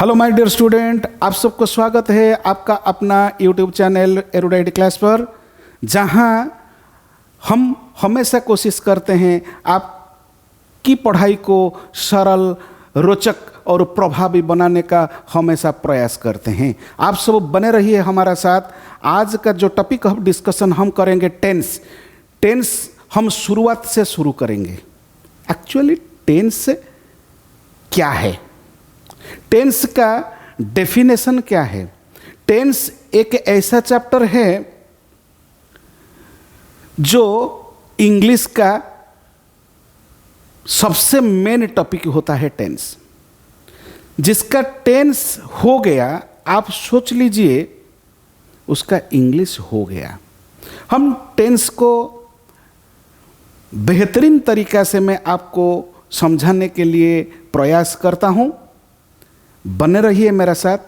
Hello my dear student, आप सबको स्वागत है आपका अपना यूट्यूब चैनल एरुडाइट क्लास पर, जहां हम हमेशा कोशिश करते हैं आपकी पढ़ाई को सरल, रोचक और प्रभावी बनाने का हमेशा प्रयास करते हैं। आप सब बने रहिए हमारा साथ। आज का जो टॉपिक ऑफ डिस्कशन हम करेंगे टेंस हम शुरुआत से शुरू करेंगे। एक्चुअली टेंस क्या है, टेंस का डेफिनेशन क्या है। टेंस एक ऐसा चैप्टर है जो इंग्लिश का सबसे मेन टॉपिक होता है टेंस। जिसका टेंस हो गया, आप सोच लीजिए उसका इंग्लिश हो गया। हम टेंस को बेहतरीन तरीका से मैं आपको समझाने के लिए प्रयास करता हूं। बने रहिए मेरे साथ,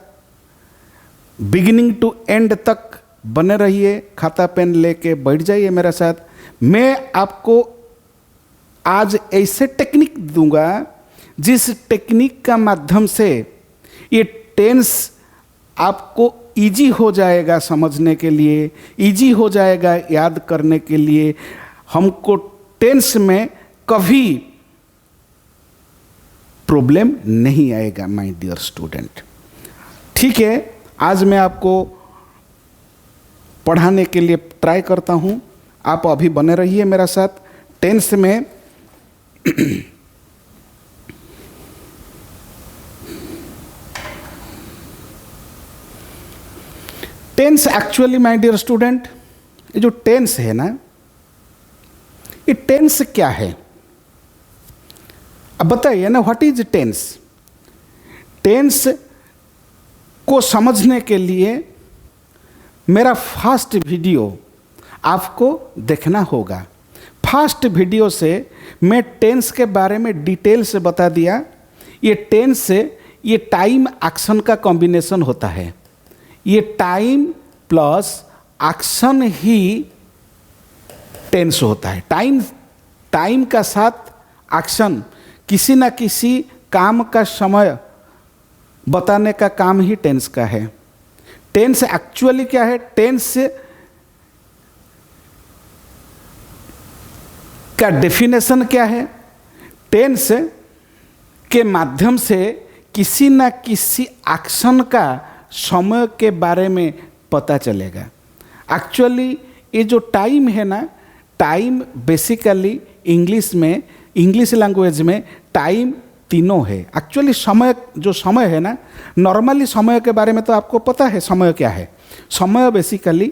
बिगिनिंग टू एंड तक बने रहिए। खाता पेन लेके बैठ जाइए मेरे साथ। मैं आपको आज ऐसे टेक्निक दूंगा जिस टेक्निक का माध्यम से ये टेंस आपको इजी हो जाएगा समझने के लिए, इजी हो जाएगा याद करने के लिए। हमको टेंस में कभी प्रॉब्लम नहीं आएगा माय डियर स्टूडेंट। ठीक है, आज मैं आपको पढ़ाने के लिए ट्राई करता हूं। आप अभी बने रहिए मेरा साथ। टेंस में tense actually my dear student, ये जो टेंस है ना, ये टेंस क्या है अब बताइए ना। What is tense? टेंस को समझने के लिए मेरा फर्स्ट वीडियो आपको देखना होगा। फर्स्ट वीडियो से मैं टेंस के बारे में डिटेल से बता दिया। ये टेंस से ये टाइम एक्शन का कॉम्बिनेशन होता है। ये टाइम प्लस एक्शन ही टेंस होता है। टाइम का साथ एक्शन, किसी ना किसी काम का समय बताने का काम ही टेंस का है। टेंस एक्चुअली क्या है? टेंस का डेफिनेशन क्या है? टेंस के माध्यम से किसी ना किसी एक्शन का समय के बारे में पता चलेगा। एक्चुअली ये जो टाइम है ना, टाइम बेसिकली इंग्लिश लैंग्वेज में टाइम तीनों है। एक्चुअली जो समय है ना, नॉर्मली समय के बारे में तो आपको पता है समय क्या है। समय बेसिकली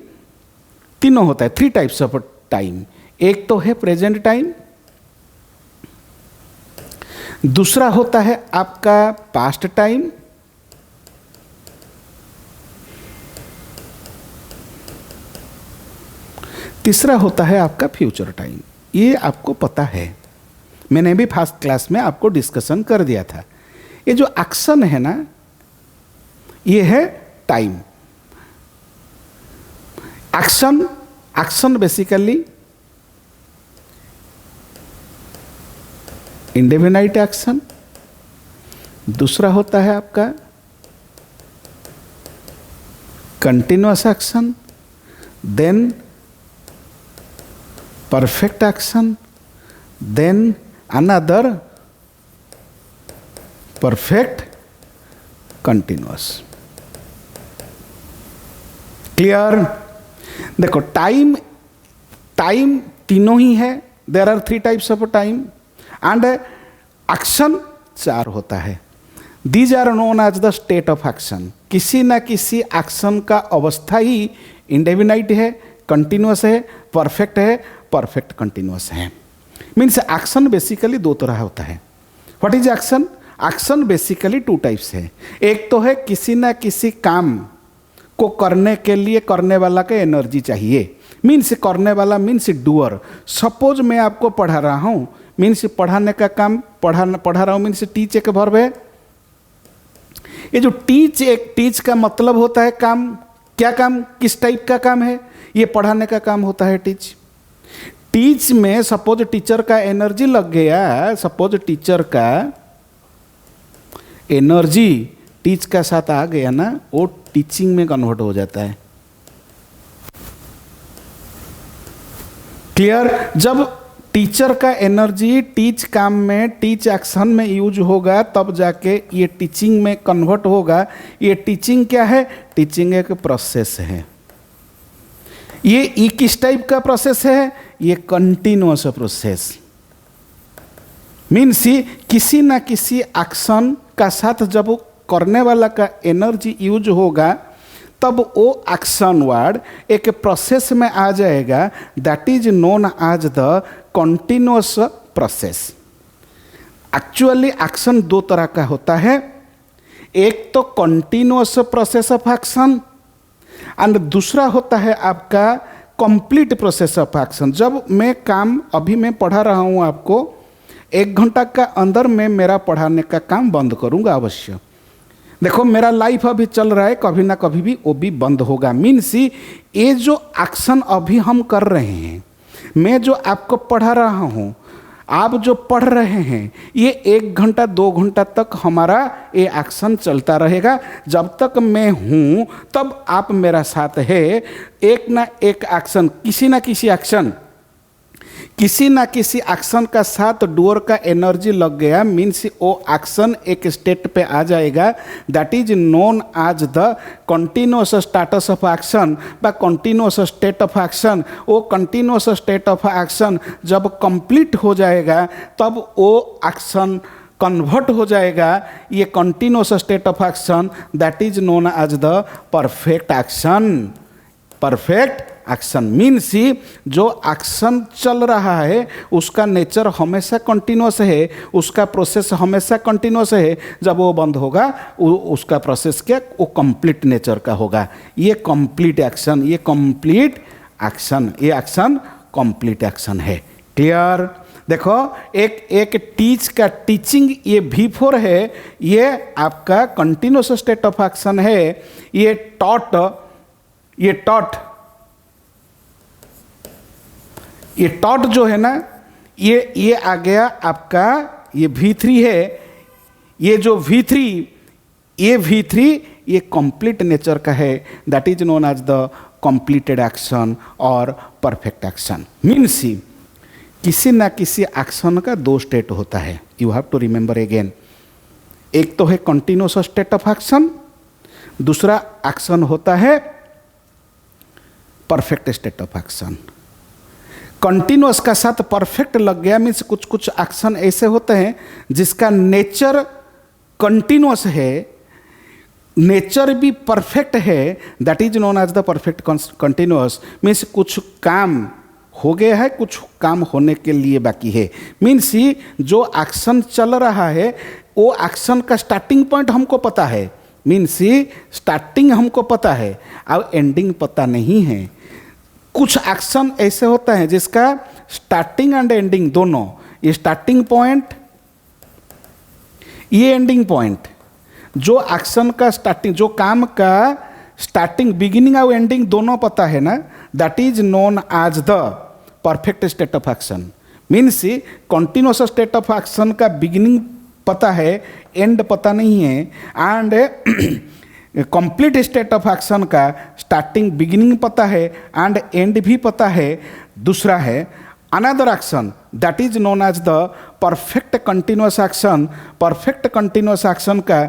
तीनों होता है, 3 टाइप्स ऑफ टाइम। एक तो है प्रेजेंट टाइम, दूसरा होता है आपका पास्ट टाइम, तीसरा होता है आपका फ्यूचर टाइम। ये आपको पता है, मैंने भी फर्स्ट क्लास में आपको डिस्कशन कर दिया था। ये जो एक्शन है ना, ये है time. Action basically indefinite action. दूसरा होता है आपका continuous action, then perfect action, then another perfect continuous. Clear? देखो, टाइम तीनों ही है। There are 3 types of time and action 4 होता है। These are known as the state of action. किसी ना किसी एक्शन का अवस्था ही इंडेफिनाइट है, कंटिन्यूअस है, परफेक्ट है, परफेक्ट कंटिन्यूअस है। मीन्स एक्शन बेसिकली 2 तरह होता है। What is action? Action basically 2 types है। एक तो है किसी ना किसी काम को करने के लिए करने वाला का एनर्जी चाहिए। मीन्स करने वाला मीन्स डूअर। सपोज मैं आपको पढ़ा रहा हूँ, मीन्स पढ़ाने का काम, पढ़ा रहा हूँ मीन्स टीच एक वर्ब है। ये जो टीच का मतलब होता है काम। क्या काम, किस टाइप का काम है? ये पढ़ाने का काम होता है टीच में सपोज टीचर का एनर्जी लग गया, सपोज टीचर का एनर्जी टीच का साथ आ गया ना, वो टीचिंग में कन्वर्ट हो जाता है। क्लियर? जब टीचर का एनर्जी टीच काम में, टीच एक्शन में यूज होगा, तब जाके ये टीचिंग में कन्वर्ट होगा। ये टीचिंग क्या है? टीचिंग एक प्रोसेस है। ये किस टाइप का प्रोसेस है? ये कंटिन्यूअस प्रोसेस। मीन्स किसी ना किसी एक्शन का साथ जब करने वाला का एनर्जी यूज होगा, तब वो एक्शन वर्ड एक प्रोसेस में आ जाएगा। That is known as the continuous process. Actually action दो तरह का होता है, एक तो continuous process of action and दूसरा होता है आपका कंप्लीट प्रोसेस ऑफ एक्शन। जब मैं काम अभी मैं पढ़ा रहा हूँ आपको, 1 घंटा का अंदर में मेरा पढ़ाने का काम बंद करूँगा अवश्य। देखो मेरा लाइफ अभी चल रहा है, कभी ना कभी भी वो भी बंद होगा। मीन्स ये जो एक्शन अभी हम कर रहे हैं, मैं जो आपको पढ़ा रहा हूँ, आप जो पढ़ रहे हैं, ये 1 घंटा 2 घंटा तक हमारा ये एक्शन चलता रहेगा। जब तक मैं हूँ तब आप मेरा साथ है। एक ना एक एक्शन, किसी ना किसी एक्शन का साथ डूअर का एनर्जी लग गया, मीन्स वो एक्शन एक स्टेट पे आ जाएगा। That is known as the continuous status of action बा कंटिन्यूअस स्टेट ऑफ एक्शन। वो कंटिन्यूअस स्टेट ऑफ एक्शन जब कंप्लीट हो जाएगा, तब वो एक्शन कन्वर्ट हो जाएगा। ये continuous state of action that is known as the perfect action. Perfect action means जो एक्शन चल रहा है उसका नेचर हमेशा कंटिन्यूअस है, उसका प्रोसेस हमेशा कंटिन्यूअस है। जब वो बंद होगा उसका प्रोसेस क्या, वो कंप्लीट नेचर का होगा। ये कंप्लीट एक्शन, ये कंप्लीट एक्शन, ये एक्शन कंप्लीट एक्शन है। क्लियर? देखो एक टीच का टीचिंग ये V4 है, ये आपका कंटिन्यूअस स्टेट ऑफ एक्शन है। ये टॉट, ये टॉट जो है ना, ये आ गया आपका, ये V3 है। ये जो V3 ये कंप्लीट नेचर का है। That is known as the completed action और परफेक्ट एक्शन। मीन्स किसी ना किसी एक्शन का 2 स्टेट होता है। You have to remember again. एक तो है कंटिन्यूअस स्टेट ऑफ एक्शन, दूसरा एक्शन होता है perfect state of action. Continuous का साथ परफेक्ट लग गया, मीन्स कुछ कुछ एक्शन ऐसे होते हैं जिसका नेचर कंटिन्यूअस है, नेचर भी परफेक्ट है। That is known as the perfect continuous. Means कुछ काम हो गया है, कुछ काम होने के लिए बाकी है। मीन्स जो एक्शन चल रहा है वो एक्शन का स्टार्टिंग पॉइंट हमको पता है, मीन्स स्टार्टिंग हमको पता है, अब एंडिंग पता नहीं है। कुछ एक्शन ऐसे होता है जिसका स्टार्टिंग एंड एंडिंग दोनों, ये स्टार्टिंग पॉइंट, ये एंडिंग पॉइंट, जो एक्शन का स्टार्टिंग, जो काम का स्टार्टिंग, बिगिनिंग और एंडिंग दोनों पता है ना, that is known as the perfect state of action. Means continuous state of action का बिगिनिंग पता है, एंड पता नहीं है। And complete state of action का स्टार्टिंग बिगिनिंग पता है एंड एंड भी पता है। दूसरा है another action that is known as the perfect continuous action. Perfect continuous action का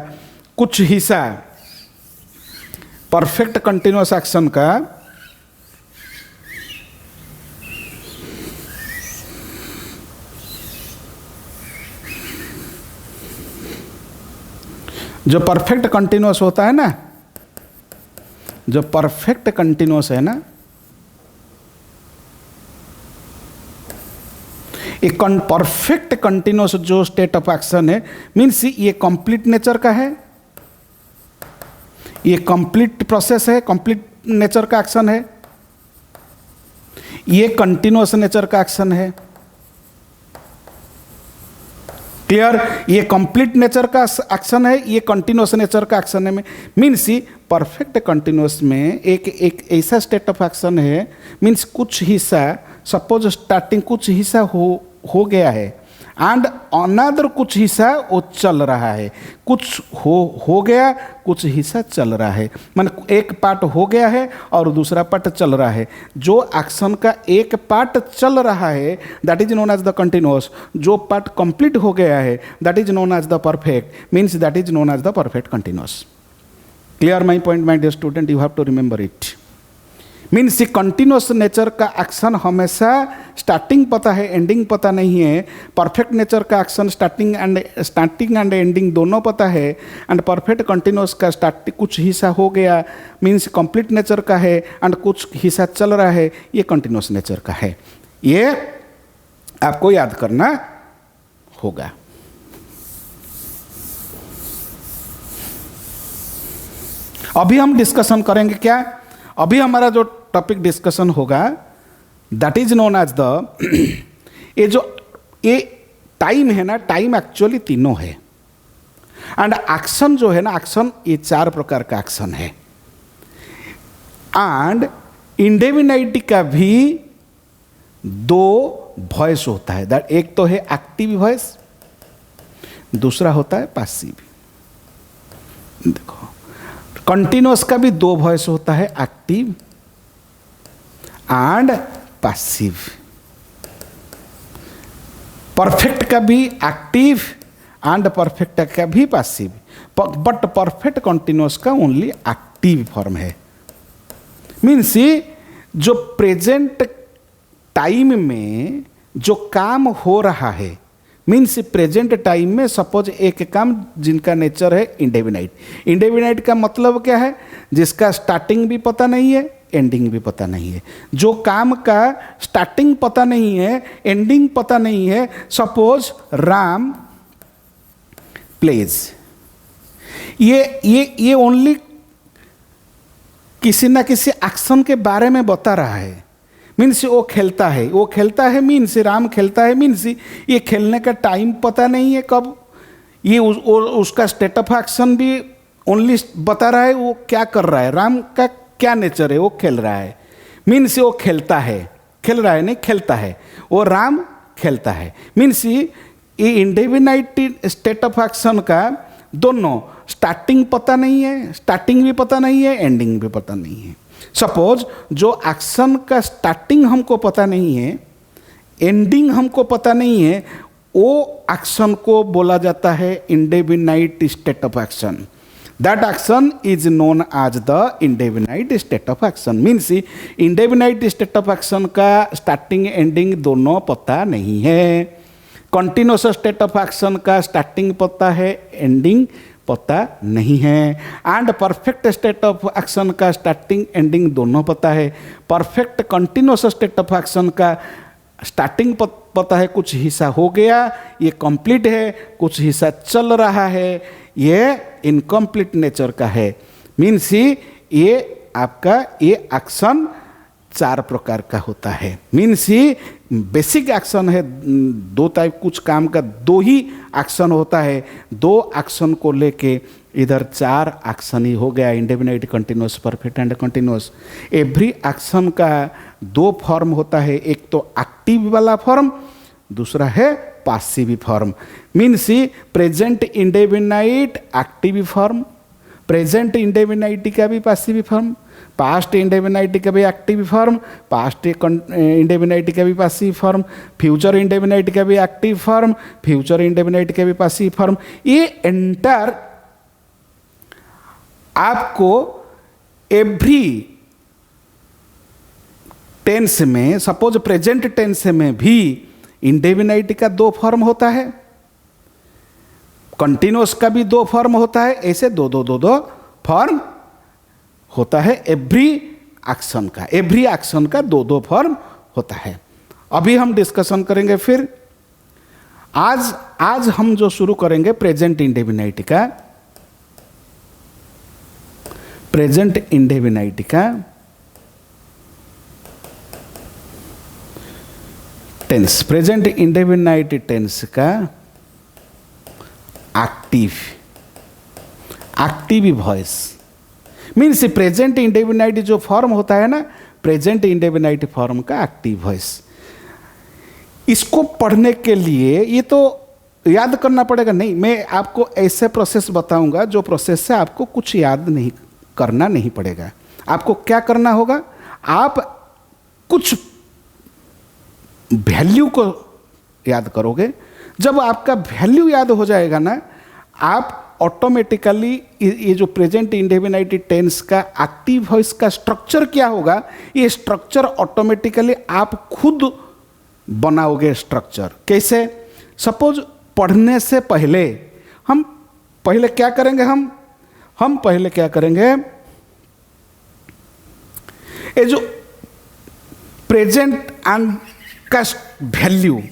कुछ हिस्सा, परफेक्ट कंटिन्यूअस एक्शन का जो परफेक्ट कंटिन्यूअस होता है ना, जो परफेक्ट कंटिन्यूअस है ना, एक परफेक्ट कंटिन्यूअस जो स्टेट ऑफ एक्शन है, मीन्स ये कंप्लीट नेचर का है, ये कंप्लीट प्रोसेस है, कंप्लीट नेचर का एक्शन है, ये कंटिन्यूअस नेचर का एक्शन है। क्लियर? ये कंप्लीट नेचर का एक्शन है, ये कंटिन्यूअस नेचर का एक्शन है। मीन्स परफेक्ट कंटिन्यूअस में एक ऐसा स्टेट ऑफ एक्शन है, मीन्स कुछ हिस्सा, सपोज स्टार्टिंग कुछ हिस्सा हो गया है एंड अनदर कुछ हिस्सा वो चल रहा है, कुछ हो गया, कुछ हिस्सा चल रहा है, माने एक पार्ट हो गया है और दूसरा पार्ट चल रहा है। जो एक्शन का एक पार्ट चल रहा है that is known as the continuous, जो पार्ट कंप्लीट हो गया है that is known as the perfect, means that is known as the perfect continuous. Clear my point my dear student, you have to remember it. Means continuous nature का action हमेशा starting पता है, ending पता नहीं है। Perfect nature का action starting and ending दोनों पता है। एंड परफेक्ट कंटिन्यूस का स्टार्टिंग कुछ हिस्सा हो गया मीन्स कंप्लीट नेचर का है, एंड कुछ हिस्सा चल रहा है, ये कंटिन्यूस नेचर का है। ये आपको याद करना होगा। अभी हम डिस्कशन करेंगे क्या, अभी हमारा जो टॉपिक डिस्कशन होगा that is known as the ये टाइम है ना, टाइम एक्चुअली तीनों है। एंड एक्शन जो है ना, एक्शन ये 4 प्रकार का एक्शन है। एंड इंडेफिनिटी का भी 2 वॉइस होता है, दैट एक तो है एक्टिव वॉइस, दूसरा होता है पैसिव। देखो कंटिन्यूअस का भी 2 वॉइस होता है, एक्टिव एंड पैसिव। परफेक्ट का भी एक्टिव एंड परफेक्ट का भी पैसिव, बट परफेक्ट कंटिन्यूअस का ओनली एक्टिव फॉर्म है। मीन्स जो प्रेजेंट टाइम में जो काम हो रहा है, मीन्स प्रेजेंट टाइम में सपोज एक काम जिनका नेचर है इंडेफिनाइट। इंडेफिनाइट का मतलब क्या है, जिसका स्टार्टिंग भी पता नहीं है, एंडिंग भी पता नहीं है। जो काम का स्टार्टिंग पता नहीं है, एंडिंग पता नहीं है, सपोज राम प्लेज, ये ओनली किसी ना किसी एक्शन के बारे में बता रहा है। मीन्स वो खेलता है मीन्स राम खेलता है, मीन्स ये खेलने का टाइम पता नहीं है कब, ये उसका स्टेट ऑफ एक्शन भी ओनली बता रहा है वो क्या कर रहा है, राम का क्या नेचर है, वो खेल रहा है। मीन्स वो खेलता है, खेल रहा है नहीं खेलता है, वो राम खेलता है। मीन्स ये इंडेफिनाइट स्टेट ऑफ एक्शन का दोनों स्टार्टिंग पता नहीं है, स्टार्टिंग भी पता नहीं है, एंडिंग भी पता नहीं है। सपोज जो एक्शन का स्टार्टिंग हमको पता नहीं है, एंडिंग हमको पता नहीं है, वो एक्शन को बोला जाता है indefinite state of action. That action is known as the indefinite state of action. Means indefinite state of action का स्टार्टिंग एंडिंग दोनों पता नहीं है। कंटिन्यूअस स्टेट ऑफ एक्शन का स्टार्टिंग पता है, एंडिंग पता नहीं है। And perfect state of action का स्टार्टिंग एंडिंग दोनों पता है। Perfect continuous state of action का स्टार्टिंग पता है, कुछ हिस्सा हो गया, ये कंप्लीट है, कुछ हिस्सा चल रहा है, ये इनकम्प्लीट नेचर का है। मीन्स ये आपका ये एक्शन 4 प्रकार का होता है। मीन्स बेसिक एक्शन है 2 टाइप, कुछ काम का 2 ही एक्शन होता है। 2 एक्शन को लेके इधर 4 एक्शन ही हो गया, indefinite, continuous, perfect and continuous. Every action का 2 फॉर्म होता है, एक तो एक्टिव वाला फॉर्म, दूसरा है passive form. Means present indefinite active form, present indefinite का भी पैसिव फॉर्म, पास्ट इंडेफिनाइट का भी एक्टिव फॉर्म, पास्ट इंडेफिनाइट का भी पैसिव फॉर्म, फ्यूचर इंडेफिनाइट का भी एक्टिव फॉर्म, फ्यूचर इंडेफिनाइट का भी पैसिव फॉर्म। ये एंटायर आपको एवरी टेंस में, सपोज प्रेजेंट टेंस में भी इंडेफिनाइट का 2 फॉर्म होता है, कंटिन्यूअस का भी 2 फॉर्म होता है, ऐसे 2 फॉर्म होता है एवरी एक्शन का। एवरी एक्शन का 2 फॉर्म होता है। अभी हम डिस्कशन करेंगे फिर। आज हम जो शुरू करेंगे प्रेजेंट इंडेफिनाइट का, प्रेजेंट इंडेफिनाइट का टेंस, प्रेजेंट इंडेफिनाइट टेंस का active voice. Means present indefinite जो फॉर्म होता है ना, प्रेजेंट इंडेफिनाइट फॉर्म का एक्टिव वॉइस। इसको पढ़ने के लिए ये तो याद करना पड़ेगा नहीं, मैं आपको ऐसे प्रोसेस बताऊंगा जो प्रोसेस से आपको कुछ याद नहीं करना नहीं पड़ेगा। आपको क्या करना होगा, आप कुछ वैल्यू को याद करोगे। जब आपका वैल्यू याद हो जाएगा ना, आप ऑटोमेटिकली ये जो प्रेजेंट इंडेफिनिट टेंस का एक्टिव वॉइस का स्ट्रक्चर क्या होगा, ये स्ट्रक्चर ऑटोमेटिकली आप खुद बनाओगे। स्ट्रक्चर कैसे? सपोज पढ़ने से पहले हम पहले क्या करेंगे, हम पहले क्या करेंगे, ये जो प्रेजेंट एंड का वैल्यू,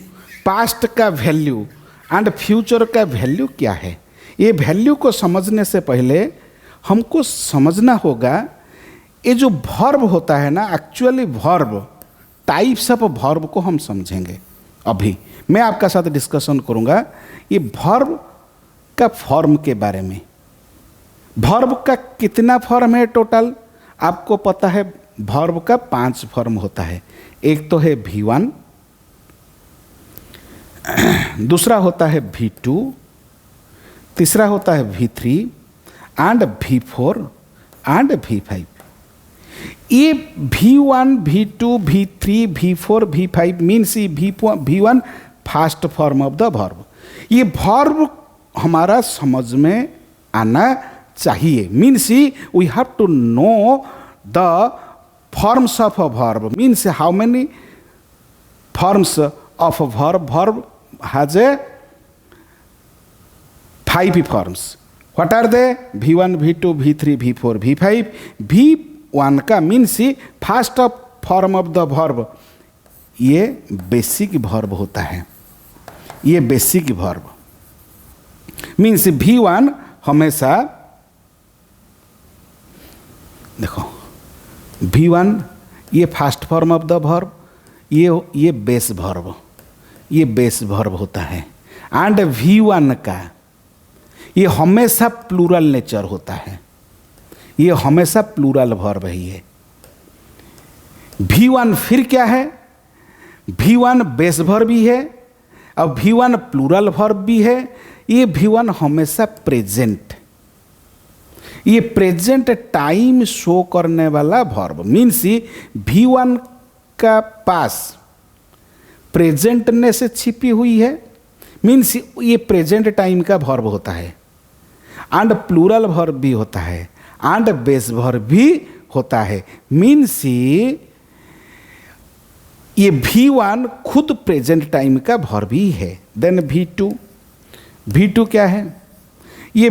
पास्ट का वैल्यू एंड फ्यूचर का वैल्यू क्या है, ये वैल्यू को समझने से पहले हमको समझना होगा ये जो वर्ब होता है ना, actually verb, types of verb को हम समझेंगे। अभी मैं आपका साथ डिस्कशन करूंगा ये वर्ब का फॉर्म के बारे में। वर्ब का कितना फॉर्म है टोटल, आपको पता है वर्ब का 5 फॉर्म होता है। एक तो है V1, दूसरा होता है V2, तीसरा होता है V3 and V4 and V5। ये V1, V2, V3, V4, V5 means ये V1 first form of the verb. ये वर्ब हमारा समझ में आना चाहिए। Means we have to know the forms of a verb, means how many forms of a verb. Verb has a 5 forms. What are they? V1, V2, V3, V4, V5. V1 का means first form of the verb, ये basic verb होता है। ये basic verb means V1 हमेशा, देखो V1 ये first form of the verb, ये base verb, ये बेस वर्ब होता है। एंड V1 का ये हमेशा प्लूरल नेचर होता है, ये हमेशा प्लूरल वर्ब है। ये V1 फिर क्या है, V1 बेस वर्ब भी है और V1 प्लूरल वर्ब भी है। ये V1 हमेशा प्रेजेंट, ये प्रेजेंट टाइम शो करने वाला वर्ब। मीन्स V1 का पास प्रेजेंटनेस छिपी हुई है, मीन्स ये प्रेजेंट टाइम का वर्ब होता है। एंड प्लूरल वर्ब भी होता है एंड बेस वर्ब भी होता है। मीन्स ये V1 खुद प्रेजेंट टाइम का वर्ब ही है। देन V2 क्या है, ये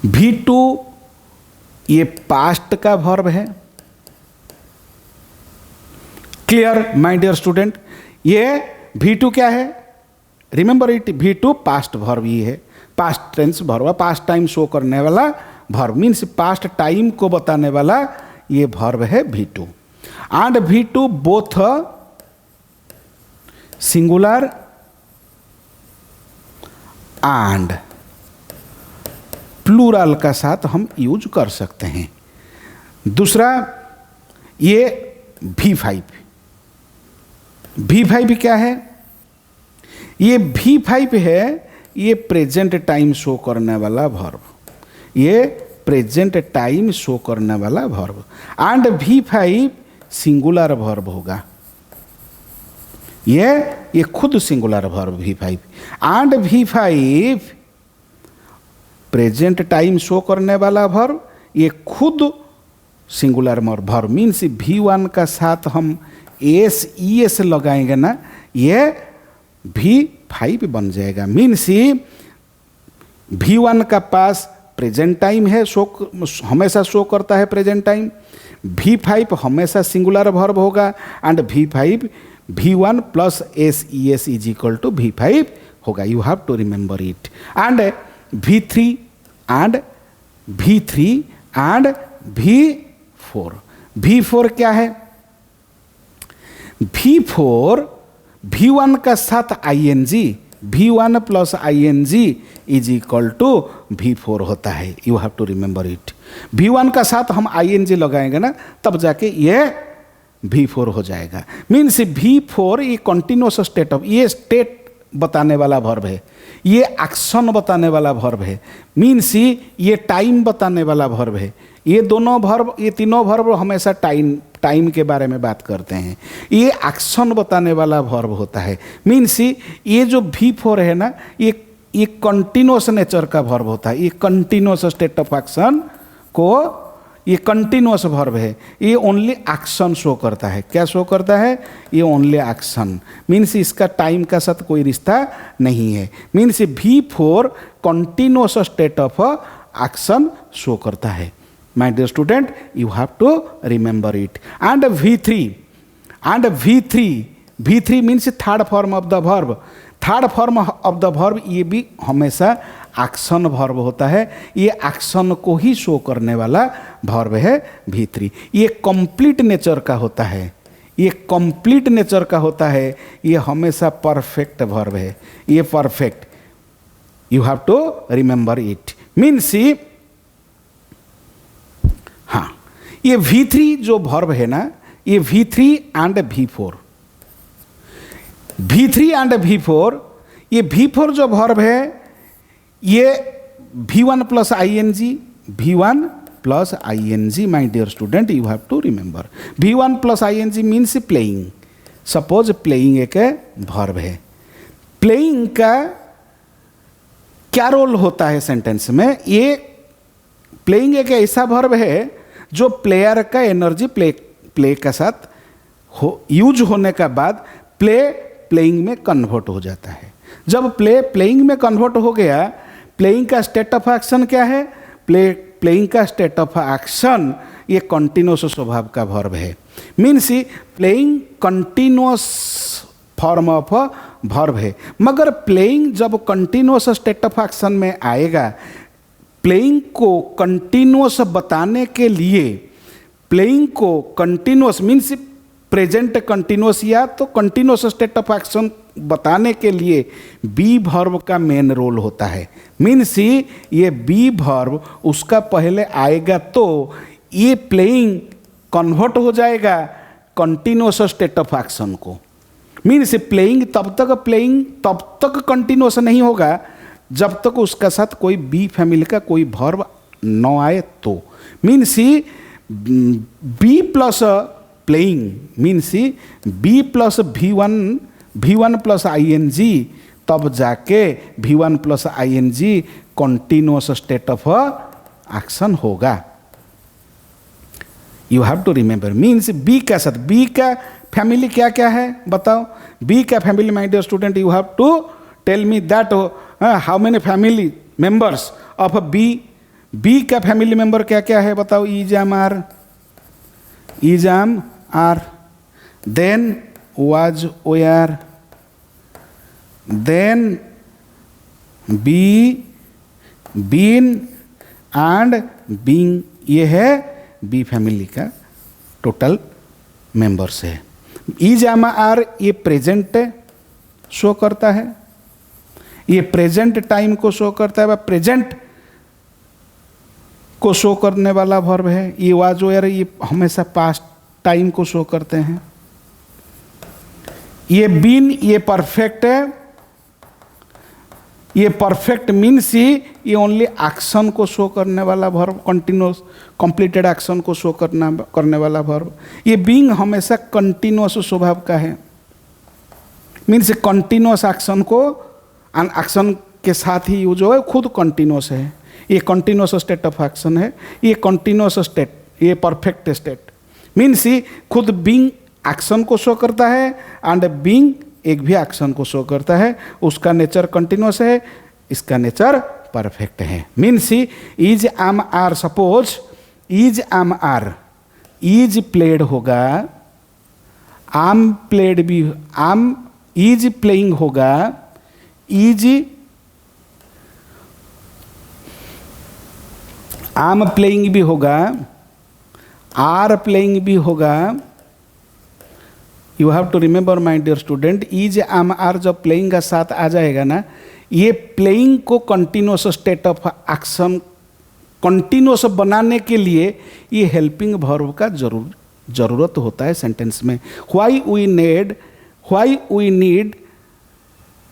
V2 ये पास्ट का वर्ब है। Clear my dear student? ये V2 क्या है, remember it, V2 past verb ही है, past tense verb, past time show करने वाला वर्ब। मीन्स पास्ट टाइम को बताने वाला ये वर्ब है V2। And V2 both singular and plural का साथ हम यूज कर सकते हैं। दूसरा ये V5 क्या है, ये V5 है, ये प्रेजेंट टाइम शो करने वाला वर्ब, ये प्रेजेंट टाइम शो करने वाला verb. And V5 singular verb होगा, ये खुद singular verb V5। And V5 present time show करने वाला वर्ब, ये खुद सिंगुलर वर्ब। मीन्स V1 का साथ हम ES लगाएंगे ना, ये V5 बन जाएगा। मीन्स V1 का पास प्रेजेंट टाइम है, हमेशा शो करता है प्रेजेंट टाइम। V5 हमेशा सिंगुलर वर्ब होगा and V1 plus SES is equal to V5 होगा। You have to remember it. And V3 and V4 क्या है, V1 का साथ ING, V1 plus ING is equal to V4 होता है। You have to remember it. V1 का साथ हम ING लगाएंगे ना, तब जाके ये V4 हो जाएगा। मीन्स V4 ये कंटिन्यूस स्टेट ऑफ, ये स्टेट बताने वाला वर्ब है, ये एक्शन बताने वाला वर्ब है, मीन्स ये टाइम बताने वाला वर्ब है। ये दोनों वर्ब, ये तीनों वर्ब हमेशा टाइम के बारे में बात करते हैं। ये एक्शन बताने वाला वर्ब होता है। मीन्स ये जो V4 है ना, ये कंटिन्यूस नेचर का वर्ब होता है। ये कंटिन्यूस स्टेट ऑफ एक्शन को, ये कंटिन्यूस वर्ब है, ये ओनली एक्शन शो करता है। क्या शो करता है? ये ओनली एक्शन। मीन्स इसका टाइम का साथ कोई रिश्ता नहीं है। Means V4 continuous state of action show करता है। My dear student, you have to remember it. And V3 means third form of the verb. Third form of the verb ये भी हमेशा एक्शन वर्ब होता है। ये एक्शन को ही show करने वाला वर्ब है V3। ये कंप्लीट नेचर का होता है, ये कंप्लीट नेचर का होता है। ये हमेशा परफेक्ट वर्ब है, ये perfect. You have to remember it. Means हाँ, ये V3 जो वर्ब है ना, ये V3 and V4, V3 and V4, ये V4 जो वर्ब है ये V1 plus ING, V1 plus ING। My dear student, you have to remember V1 plus ING means playing. Suppose playing एक वर्ब है। प्लेइंग का क्या रोल होता है सेंटेंस में? ये प्लेइंग एक ऐसा वर्ब है जो प्लेयर का एनर्जी प्ले के साथ यूज होने के बाद प्लेइंग में कन्वर्ट हो जाता है। जब प्लेइंग में कन्वर्ट हो गया, प्लेइंग का स्टेट ऑफ एक्शन क्या है? प्लेइंग का स्टेट ऑफ एक्शन ये कंटिन्यूस स्वभाव का वर्ब है। Means playing continuous form of verb है। मगर प्लेइंग जब कंटिन्यूस स्टेट ऑफ एक्शन में आएगा, प्लेइंग को कंटिन्यूस बताने के लिए, प्लेइंग को कंटिन्यूस मीन्स प्रेजेंट कंटिन्यूस या तो कंटिन्यूस स्टेट ऑफ एक्शन बताने के लिए बी वर्ब का मेन रोल होता है। मीन्स ये बी वर्ब उसका पहले आएगा तो ये प्लेइंग कन्वर्ट हो जाएगा कंटिन्यूस स्टेट ऑफ एक्शन को। मीन्स प्लेइंग तब तक कंटिन्यूस नहीं होगा जब तक उसका साथ कोई बी फैमिली का कोई वर्ब न आए तो। Means be plus playing means be plus V1 plus ING, तब जाके V1 plus ING continuous state of action होगा। You have to remember. Means be का साथ, बी का फैमिली क्या क्या है बताओ? बी का family my dear student, you have to tell me that how many family members of be. Be का फैमिली मेंबर क्या क्या है बताओ? Is am are, then was, where, then be, been and being। ये है बी फैमिली का total members है। Is am are ये प्रेजेंट शो करता है, ये प्रेजेंट टाइम को शो करता है, प्रेजेंट को शो करने वाला वर्ब है। ये वाज वेयर ये हमेशा पास्ट टाइम को शो करते हैं। ये बीन ये परफेक्ट है, ये परफेक्ट मीन्स ये ओनली एक्शन को शो करने वाला वर्ब, कंटिन्यूस कंप्लीटेड एक्शन को शो करने वाला वर्ब। ये बीइंग हमेशा कंटिन्यूस स्वभाव का है। मीन्स कंटिन्यूस एक्शन को एक्शन के साथ ही जो है खुद कंटिन्यूस है। ये कंटिन्यूस स्टेट ऑफ एक्शन है, ये कंटिन्यूस स्टेट, ये परफेक्ट स्टेट। मीन्स खुद बीइंग एक्शन को शो करता है एंड बीइंग एक भी एक्शन को शो करता है। उसका नेचर कंटिन्यूस है, इसका नेचर परफेक्ट है। Means is am are, suppose is am are, is played होगा, आम प्लेड भी, आम इज प्लेइंग होगा, इज आम प्लेइंग भी होगा, आर प्लेइंग भी होगा। You have to remember my dear student, is am are जब playing का साथ आ जाएगा ना, ये प्लेइंग को continuous state of action continuous बनाने के लिए ये हेल्पिंग वर्ब का जरूरत होता है सेंटेंस में। Why we need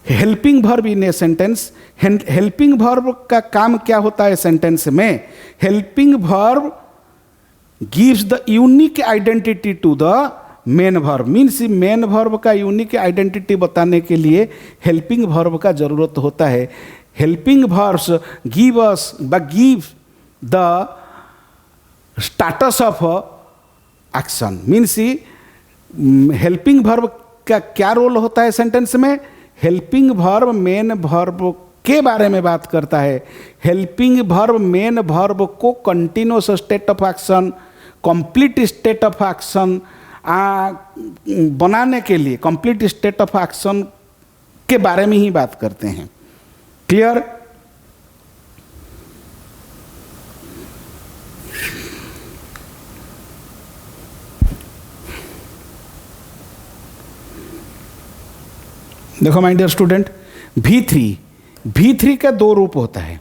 helping verb in a sentence. Helping verb का काम क्या होता है सेंटेंस में? Helping verb gives the unique identity to the main verb. Means main verb का यूनिक आइडेंटिटी बताने के लिए हेल्पिंग वर्ब का जरूरत होता है। Helping verbs give the status of action. Means helping verb का क्या रोल होता है सेंटेंस में? हेल्पिंग वर्ब मेन वर्ब के बारे में बात करता है। हेल्पिंग वर्ब मेन वर्ब को continuous state of action, complete state of action बनाने के लिए, कंप्लीट स्टेट ऑफ एक्शन के बारे में ही बात करते हैं। क्लियर? देखो माय डियर स्टूडेंट, V3 का दो रूप होता है,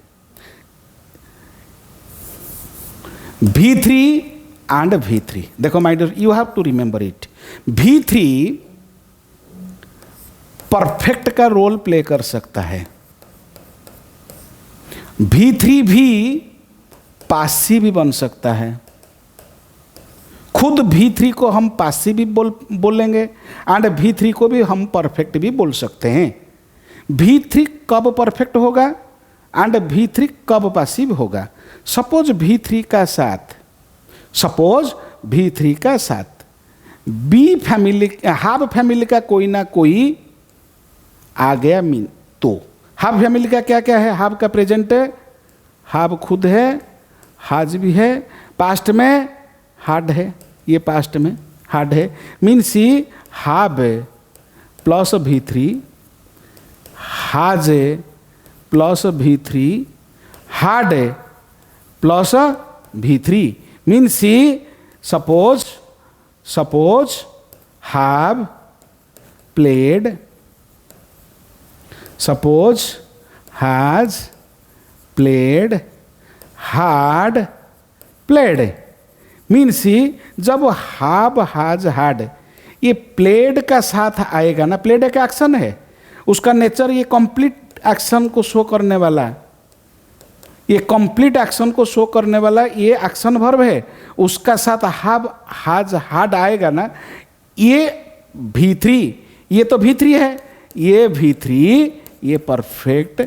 V3 एंड V3। देखो my dear, you have to remember it. V3 perfect का रोल प्ले कर सकता है। V3 भी पासिव भी बन सकता है। खुद V3 को हम पासिव भी बोलेंगे एंड V3 को भी हम परफेक्ट भी बोल सकते हैं। V3 कब परफेक्ट होगा एंड V3 कब पासिव होगा? सपोज V3 का साथ बी फैमिली, हाफ फैमिली का कोई ना कोई आ गया मीन, तो हाफ फैमिली का क्या क्या है? हाफ का प्रेजेंट है, हाफ खुद है, हाज भी है, पास्ट में हार्ड है, ये पास्ट में हार्ड है। मीन्स हाफ प्लस V3, हाज plus V3, hard plus V3। Means suppose have played, suppose has played, had played। Means जब have has had ये प्लेड का साथ आएगा ना, प्लेड एक एक्शन है, उसका नेचर ये कंप्लीट एक्शन को शो करने वाला, ये कंप्लीट एक्शन को शो करने वाला ये एक्शन वर्ब है, उसका साथ हैव हैज हैड आएगा ना, ये V3, ये तो V3 है, ये V3 ये परफेक्ट,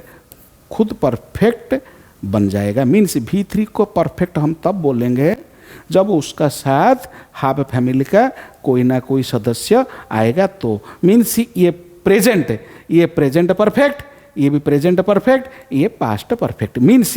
खुद परफेक्ट बन जाएगा। मीन्स V3 को परफेक्ट हम तब बोलेंगे जब उसका साथ हाफ फैमिली का कोई ना कोई सदस्य आएगा तो। मीन्स ये प्रेजेंट परफेक्ट, ये भी प्रेजेंट परफेक्ट, ये पास्ट परफेक्ट। मीन्स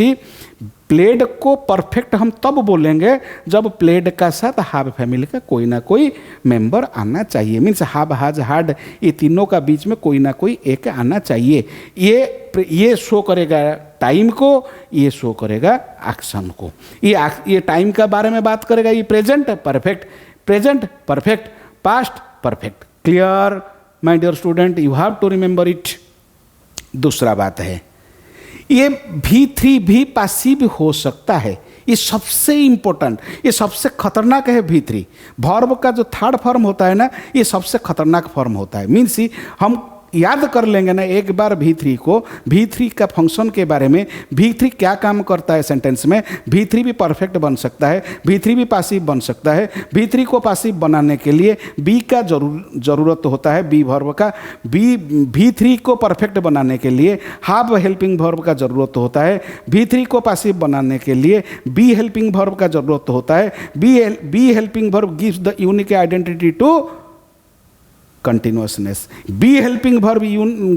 प्लेड को परफेक्ट हम तब बोलेंगे जब प्लेड का साथ हाफ फैमिली का कोई ना कोई मेंबर आना चाहिए। मीन्स हाफ हैज हैड ये तीनों का बीच में कोई ना कोई एक आना चाहिए। ये शो करेगा टाइम को, ये शो करेगा एक्शन को। ये टाइम का बारे में बात करेगा, ये present perfect, past perfect. Clear my dear student, you have to remember it. दूसरा बात है, ये V3 भी पासिव हो सकता है। ये सबसे इंपॉर्टेंट, ये सबसे खतरनाक है। V3 वर्ब का जो थर्ड फॉर्म होता है ना, ये सबसे खतरनाक फॉर्म होता है। मीन्स हम याद कर लेंगे ना एक बार V3 का फंक्शन के बारे में, V3 क्या काम करता है सेंटेंस में। V3 भी परफेक्ट बन सकता है, V3 भी पासिव बन सकता है। V3 को पासिव बनाने के लिए बी का जरूरत होता है, बी वर्ब का। V3 को परफेक्ट बनाने के लिए हाफ हेल्पिंग वर्ब का जरूरत होता है। V3 को पासिव बनाने के लिए बी हेल्पिंग वर्ब का जरूरत होता है। Be helping verb gives the unique identity to continuousness. Be helping verb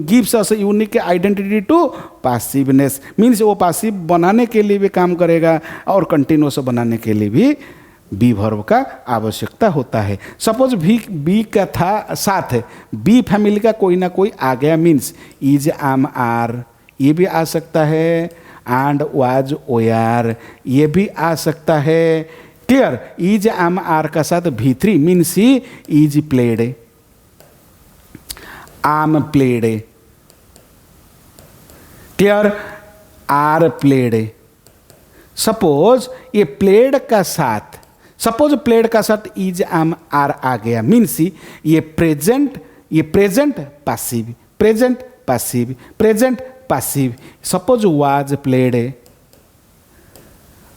gives us a unique identity to passiveness. Means वो पासिव बनाने के लिए भी काम करेगा और कंटिन्यूस बनाने के लिए भी बी वर्ब का आवश्यकता होता है। सपोज बी का था साथ है, बी फैमिली का कोई ना कोई आ गया, मीन्स इज एम आर ये भी आ सकता है, एंड वाज ओआर ये भी आ सकता है। क्लियर? इज एम आर का साथ V3 means is played, am played. Clear? Are played. Suppose ये प्लेड का साथ सपोज प्लेड का साथ इज एम आर आ गया, मीन्स ये present passive, present passive, present passive. Suppose was played,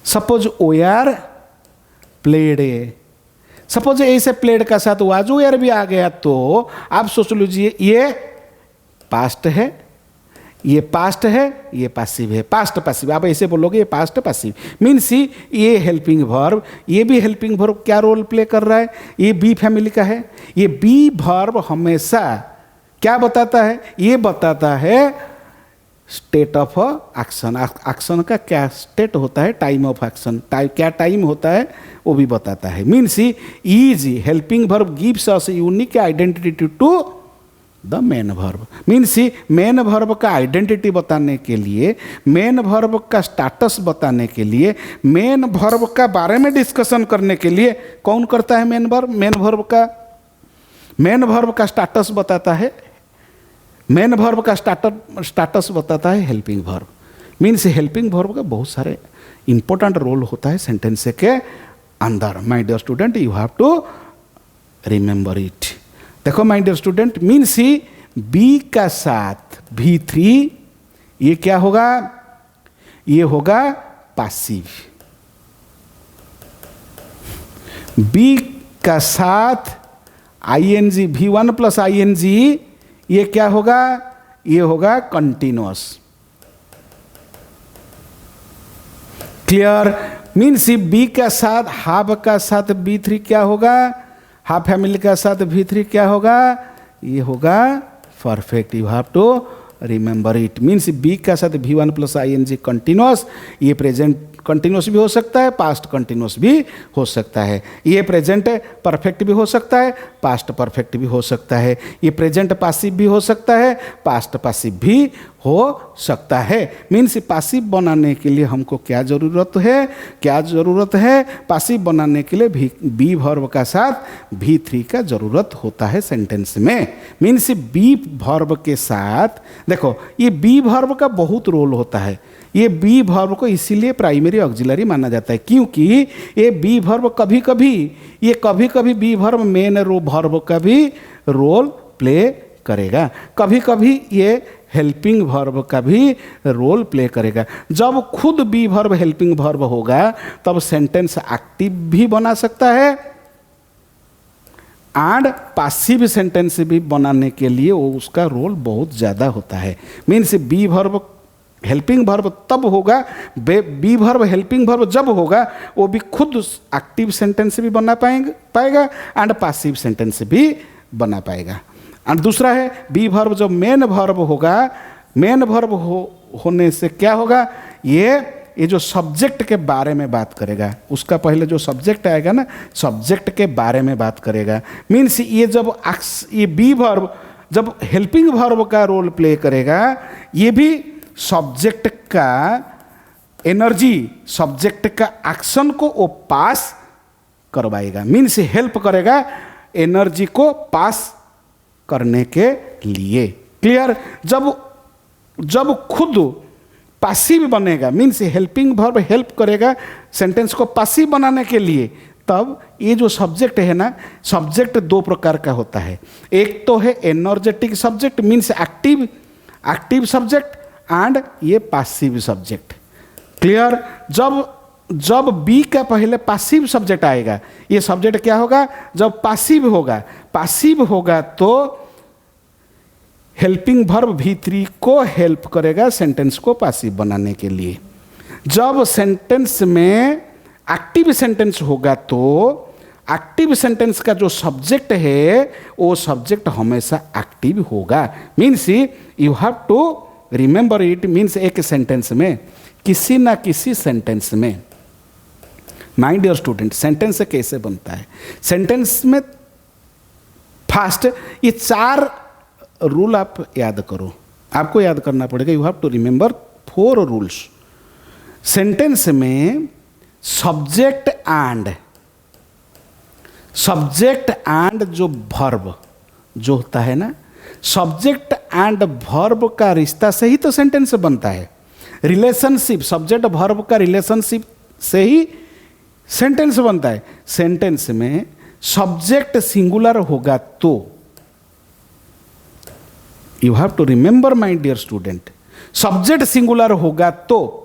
suppose were played, suppose ऐसे प्लेड का साथ वाज ओयर भी आ गया तो आप सोच लीजिए ये पास्ट है, ये पास्ट है, ये पासिव है, पास्ट पासिव। आप ऐसे बोलोगे ये पास्ट पासिव, मीन्स ये हेल्पिंग वर्ब, ये भी हेल्पिंग वर्ब क्या रोल प्ले कर रहा है, ये बी फैमिली का है। ये बी वर्ब हमेशा क्या बताता है, ये बताता है स्टेट ऑफ एक्शन, एक्शन का क्या स्टेट होता है, टाइम ऑफ एक्शन, क्या टाइम होता है वो भी बताता है। Means is helping verb gives us unique identity to the main verb. Means main verb का आइडेंटिटी बताने के लिए, मेन वर्ब का स्टाटस बताने के लिए, मेन वर्ब का बारे में डिस्कशन करने के लिए कौन करता है मेन वर्ब, मेन वर्ब का स्टाटस बताता है, मेन वर्ब का स्टाटस बताता है helping verb. Means helping verb का बहुत सारे इंपॉर्टेंट रोल होता है सेंटेंस के अंदर। My dear student, you have to remember it. देखो my dear student, means be का साथ V3 ये क्या होगा, ये होगा पासिव। बी का साथ ING V1 प्लस ING ये क्या होगा, ये होगा कंटिन्यूअस। क्लियर? मीन्स बी का साथ हाफ का साथ B3 क्या होगा, हाफ फैमिली का साथ V3 क्या होगा, ये होगा perfect. You have to remember it. Means be का साथ V1 प्लस ING कंटिन्यूअस, ये प्रेजेंट कंटिन्यूअस भी हो सकता है, पास्ट कंटिन्यूअस भी हो सकता है। ये प्रेजेंट परफेक्ट भी हो सकता है, पास्ट परफेक्ट भी हो सकता है। ये प्रेजेंट पासिव भी हो सकता है, पास्ट पासिव भी हो सकता है। मीन्स पासिव बनाने के लिए हमको क्या ज़रूरत है, पासिव बनाने के लिए बी वर्ब का साथ V3 का ज़रूरत होता है सेंटेंस में। मीन्स बी वर्ब के साथ, देखो ये बी वर्ब का बहुत रोल होता है। ये बी वर्ब को इसीलिए प्राइमरी ऑक्सिलरी माना जाता है, क्योंकि ये बी वर्ब कभी कभी बी वर्ब मेन वर्ब का भी रोल प्ले करेगा, कभी कभी ये हेल्पिंग वर्ब का भी रोल प्ले करेगा। जब खुद बी वर्ब हेल्पिंग वर्ब होगा तब सेंटेंस एक्टिव भी बना सकता है एंड पासिव सेंटेंस भी बनाने के लिए वो उसका रोल बहुत ज़्यादा होता है। Means be verb helping verb तब होगा, बी वर्ब हेल्पिंग वर्ब जब होगा वो भी खुद एक्टिव सेंटेंस भी बना पाएगा एंड पासिव सेंटेंस भी बना पाएगा। और दूसरा है बी वर्ब जब मेन वर्ब होगा, मेन वर्ब होने से क्या होगा, ये जो सब्जेक्ट के बारे में बात करेगा, उसका पहले जो सब्जेक्ट आएगा ना, सब्जेक्ट के बारे में बात करेगा। मीन्स ये बी वर्ब जब हेल्पिंग वर्ब का रोल प्ले करेगा, ये भी सब्जेक्ट का एनर्जी, सब्जेक्ट का एक्शन को वो पास करवाएगा। मीन्स हेल्प करेगा एनर्जी को पास करने के लिए। क्लियर? जब खुद पासिव बनेगा, मीन्स हेल्पिंग वर्ब हेल्प करेगा सेंटेंस को पासिव बनाने के लिए, तब ये जो सब्जेक्ट है ना, सब्जेक्ट दो प्रकार का होता है। एक तो है energetic subject, means active subject, and ये पासिव सब्जेक्ट। क्लियर? जब बी का पहले पासिव सब्जेक्ट आएगा, ये सब्जेक्ट क्या होगा, जब पासिव होगा तो हेल्पिंग वर्ब V3 को हेल्प करेगा सेंटेंस को पासिव बनाने के लिए। जब सेंटेंस में एक्टिव सेंटेंस होगा तो एक्टिव सेंटेंस का जो सब्जेक्ट है वो सब्जेक्ट हमेशा एक्टिव होगा। Means you have to remember it. Means एक सेंटेंस में, किसी ना किसी सेंटेंस में, माय डियर स्टूडेंट, सेंटेंस कैसे बनता है, सेंटेंस में फास्ट ये 4 रूल आप याद करो, आपको याद करना पड़ेगा। You have to remember 4 rules. Sentence में सब्जेक्ट एंड जो वर्ब जो होता है ना, सब्जेक्ट एंड वर्ब का रिश्ता से ही तो सेंटेंस बनता है। रिलेशनशिप, सब्जेक्ट वर्ब का रिलेशनशिप से ही सेंटेंस बनता है। सेंटेंस में सब्जेक्ट सिंगुलर होगा तो, you have to remember my dear student, subject singular होगा तो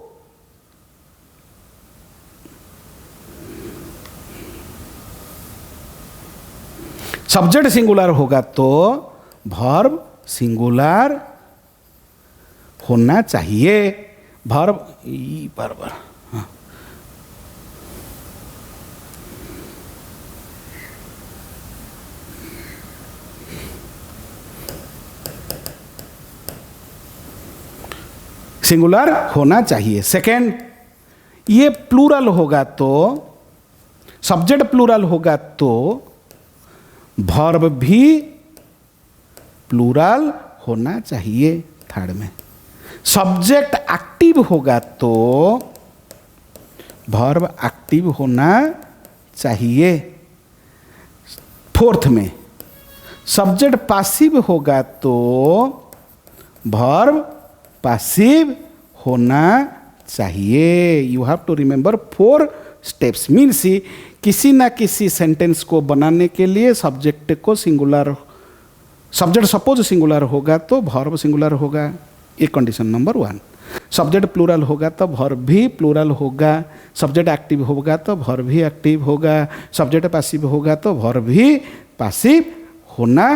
सब्जेक्ट सिंगुलर होगा तो वर्ब सिंगुलर होना चाहिए। वर्ब बराबर, हाँ, सिंगुलर होना चाहिए। सेकेंड, ये प्लूरल होगा तो, सब्जेक्ट प्लूरल होगा तो वर्ब भी प्लूरल होना चाहिए। थर्ड में, सब्जेक्ट एक्टिव होगा तो वर्ब एक्टिव होना चाहिए। फोर्थ में, सब्जेक्ट पासिव होगा तो वर्ब पासिव होना चाहिए। You have to remember 4 steps. Means किसी ना किसी सेंटेंस को बनाने के लिए सब्जेक्ट को सिंगुलर, सब्जेक्ट सपोज सिंगुलर होगा तो वर्ब सिंगुलर होगा, ये कंडीशन नंबर 1। सब्जेक्ट प्लूरल होगा तो वर्ब भी प्लूरल होगा। सब्जेक्ट एक्टिव होगा तो वर्ब भी एक्टिव होगा। सब्जेक्ट पैसिव होगा तो वर्ब भी पैसिव होना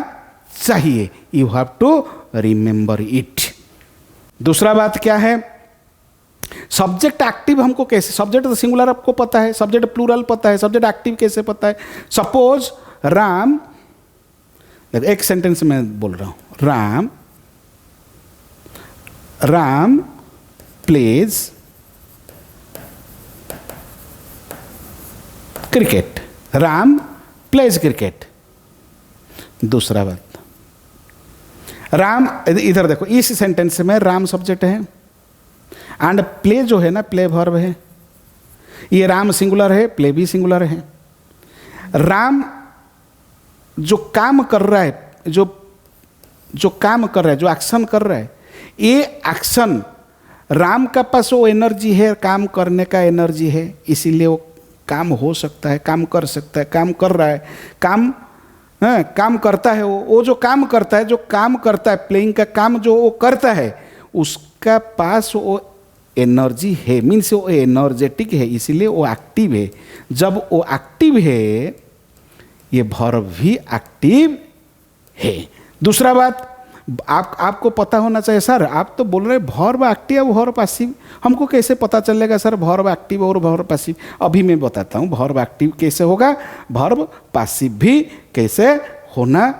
चाहिए। You have to remember it. दूसरा बात क्या है, सब्जेक्ट एक्टिव हमको कैसे, सब्जेक्ट तो सिंगुलर आपको पता है, सब्जेक्ट प्लूरल पता है, सब्जेक्ट एक्टिव कैसे पता है। सपोज राम, एक सेंटेंस में बोल रहा हूं, Ram plays cricket, Ram plays cricket. दूसरा बात, राम, इधर देखो, इस सेंटेंस में राम सब्जेक्ट है एंड प्ले जो है ना, प्ले वर्ब है। ये राम सिंगुलर है, प्ले भी सिंगुलर है। राम जो काम कर रहा है, जो काम कर रहा है, जो एक्शन कर रहा है, ये एक्शन, राम का पास वो एनर्जी है, काम करने का एनर्जी है, इसीलिए वो काम हो सकता है, काम कर सकता है, काम कर रहा है, काम, हाँ, काम करता है। वो जो काम करता है, जो काम करता है, प्लेइंग का काम जो वो करता है, उसका पास वो एनर्जी है, मीन्स वो एनर्जेटिक है, इसीलिए वो एक्टिव है। जब वो एक्टिव है, ये वर्ब भी एक्टिव है। दूसरा बात, आपको पता होना चाहिए, सर आप तो बोल रहे वर्ब एक्टिव वर्ब पैसिव, हमको कैसे पता चलेगा सर वर्ब एक्टिव और वर्ब पैसिव? अभी मैं बताता हूँ वर्ब एक्टिव कैसे होगा, वर्ब पैसिव भी कैसे होना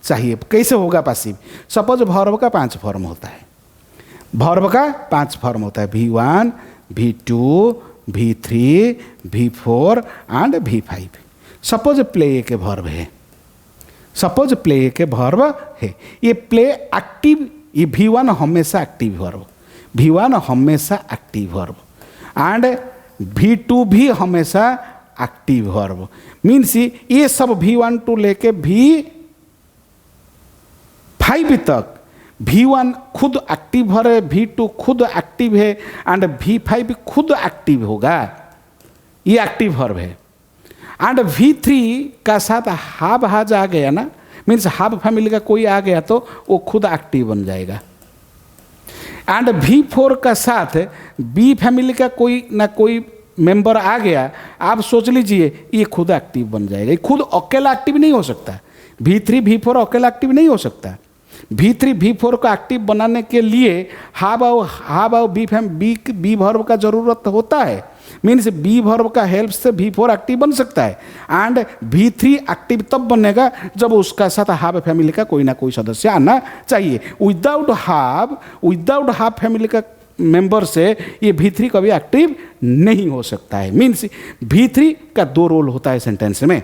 चाहिए। कैसे होगा पैसिव? सपोज वर्ब का 5 फॉर्म होता है, वर्ब का 5 फॉर्म होता है, V1, V2, V3, V4 and V5। Suppose play के वर्ब है, सपोज प्ले के वर्ब है, ये प्ले एक्टिव, ये V1 हमेशा एक्टिव वर्ब, V1 हमेशा एक्टिव वर्ब एंड V2 भी हमेशा एक्टिव वर्ब। मीन्स ये सब V1 टू लेके V5 तक, V1 खुद एक्टिव है, V2 खुद एक्टिव है एंड V5 खुद एक्टिव होगा, ये एक्टिव वर्ब है। एंड V3 का साथ हाफ हाज आ गया ना, मीन्स हाफ फैमिली का कोई आ गया तो वो खुद एक्टिव बन जाएगा। एंड V4 का साथ B फैमिली का कोई ना कोई मेंबर आ गया, आप सोच लीजिए ये खुद एक्टिव बन जाएगा। ये खुद अकेला एक्टिव नहीं हो सकता, V3 V4 अकेला एक्टिव नहीं हो सकता। V3 V4 को एक्टिव बनाने के लिए हाफ और बी वर्ब का जरूरत होता है। मीन्स बी वर्ब का हेल्प से V4 एक्टिव बन सकता है एंड V3 एक्टिव तब बनेगा जब उसका साथ हाफ फैमिली का कोई ना कोई सदस्य आना चाहिए। विदाउट हाफ फैमिली का मेंबर से ये V3 कभी एक्टिव नहीं हो सकता है। मीन्स V3 का 2 रोल होता है सेंटेंस में।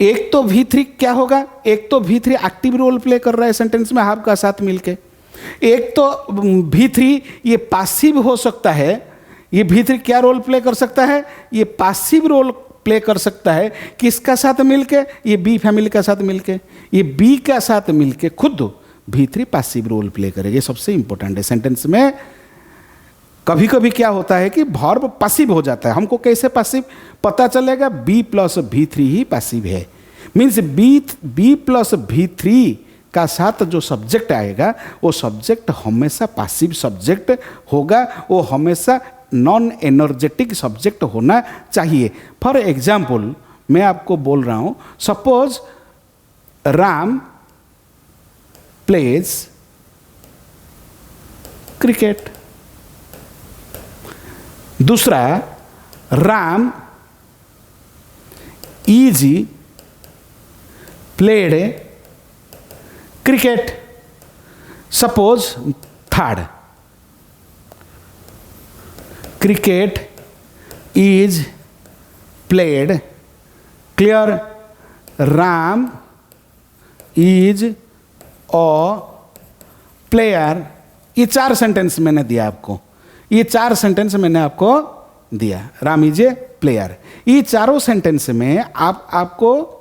एक तो V3 क्या होगा, एक तो V3 एक्टिव रोल प्ले कर रहा है सेंटेंस में हाफ का साथ मिलके, एक तो V3 ये पासिव हो सकता है। ये V3 क्या रोल प्ले कर सकता है, ये पासिव रोल प्ले कर सकता है। किसका साथ मिलके, ये बी फैमिली का साथ मिलके, ये बी का साथ मिलके खुद V3 पासिव रोल प्ले करेगा। ये सबसे इंपॉर्टेंट है सेंटेंस में। कभी कभी क्या होता है कि वर्ब पैसिव हो जाता है। हमको कैसे पैसिव पता चलेगा? बी प्लस V3 ही पैसिव है। मीन्स बी प्लस V3 का साथ जो सब्जेक्ट आएगा वो सब्जेक्ट हमेशा पैसिव सब्जेक्ट होगा, वो हमेशा नॉन एनर्जेटिक सब्जेक्ट होना चाहिए। फॉर एग्जाम्पल मैं आपको बोल रहा हूँ, सपोज राम प्लेज क्रिकेट। दूसरा, Ram is played cricket. Suppose third, cricket is played. Clear? Ram is a player. ये 4 सेंटेंस मैंने दिया आपको, ये 4 सेंटेंस मैंने आपको दिया। Ram is a player. ये चारों सेंटेंस में आपको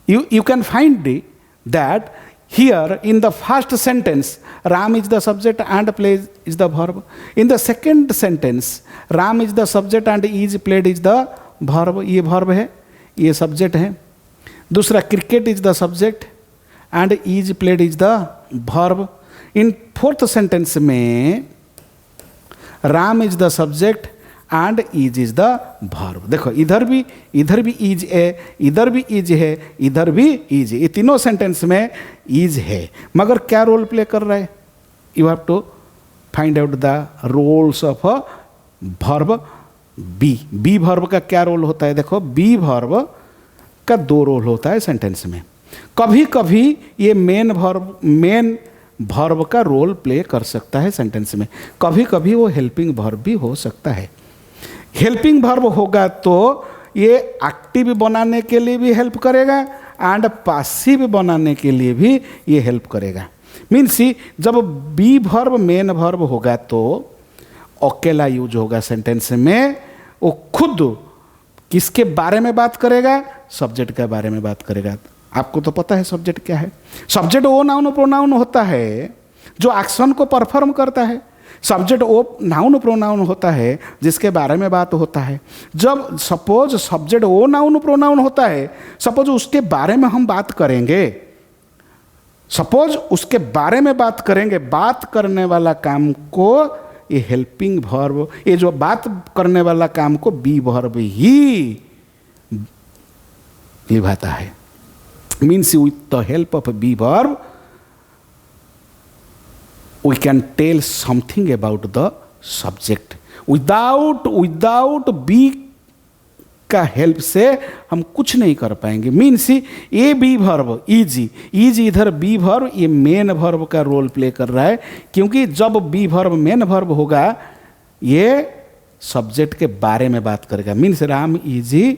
you can find that here in the first sentence Ram is the subject and plays is the verb. In the second sentence Ram is the subject and is played is the verb. ये verb है, ये subject है। दूसरा, cricket is the subject and is played is the verb. In fourth sentence में Ram is the subject and is the verb. देखो इधर भी is है, इधर भी इज है, इधर भी इज है। ये तीनों सेंटेंस में इज है, मगर क्या रोल प्ले कर रहा है? You have to find out the roles of a verb be verb का क्या रोल होता है? देखो बी वर्ब का 2 रोल होता है सेंटेंस में। कभी कभी ये मेन वर्ब का रोल प्ले कर सकता है सेंटेंस में, कभी कभी वो हेल्पिंग वर्ब भी हो सकता है। हेल्पिंग वर्ब होगा तो ये एक्टिव बनाने के लिए भी हेल्प करेगा एंड पैसिव बनाने के लिए भी ये हेल्प करेगा। मीन्स जब बी वर्ब मेन वर्ब होगा तो अकेला यूज होगा सेंटेंस में, वो खुद किसके बारे में बात करेगा? सब्जेक्ट के बारे में बात करेगा। आपको तो पता है सब्जेक्ट क्या है? सब्जेक्ट वो नाउन प्रोनाउन होता है जो एक्शन को परफॉर्म करता है। सब्जेक्ट वो नाउन प्रोनाउन होता है जिसके बारे में बात होता है। जब सपोज सब्जेक्ट वो नाउन प्रोनाउन होता है, सपोज उसके बारे में हम बात करेंगे, सपोज उसके बारे में बात करेंगे, बात करने वाला काम को ये हेल्पिंग वर्ब, ये जो बात करने वाला काम को बी वर्ब ही निभाता है। Means with the help of be verb we can tell something about the subject. without be का हेल्प से हम कुछ नहीं कर पाएंगे। मीन्स ये बी वर्ब इज इधर बी वर्ब ये मेन वर्ब का रोल प्ले कर रहा है, क्योंकि जब बी वर्ब मेन वर्ब होगा ये सब्जेक्ट के बारे में बात करेगा। Means Ram is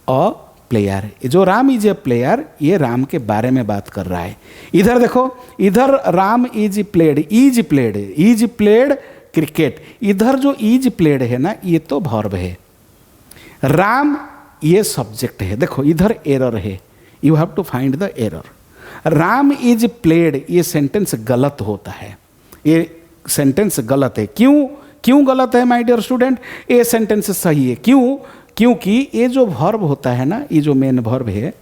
a player. जो राम इज ए प्लेयर ये राम के बारे में बात कर रहा है। इधर देखो, इधर राम इज प्लेड क्रिकेट। इधर जो इज प्लेड है ना, ये तो वर्ब है, राम ये सब्जेक्ट है। देखो इधर एरर है, you have to find the error. Ram is played ये सेंटेंस गलत होता है, ये सेंटेंस गलत है। क्यों गलत है माय डियर स्टूडेंट? ये सेंटेंस सही है। क्योंकि ये जो वर्ब होता है ना, ये जो मेन वर्ब है,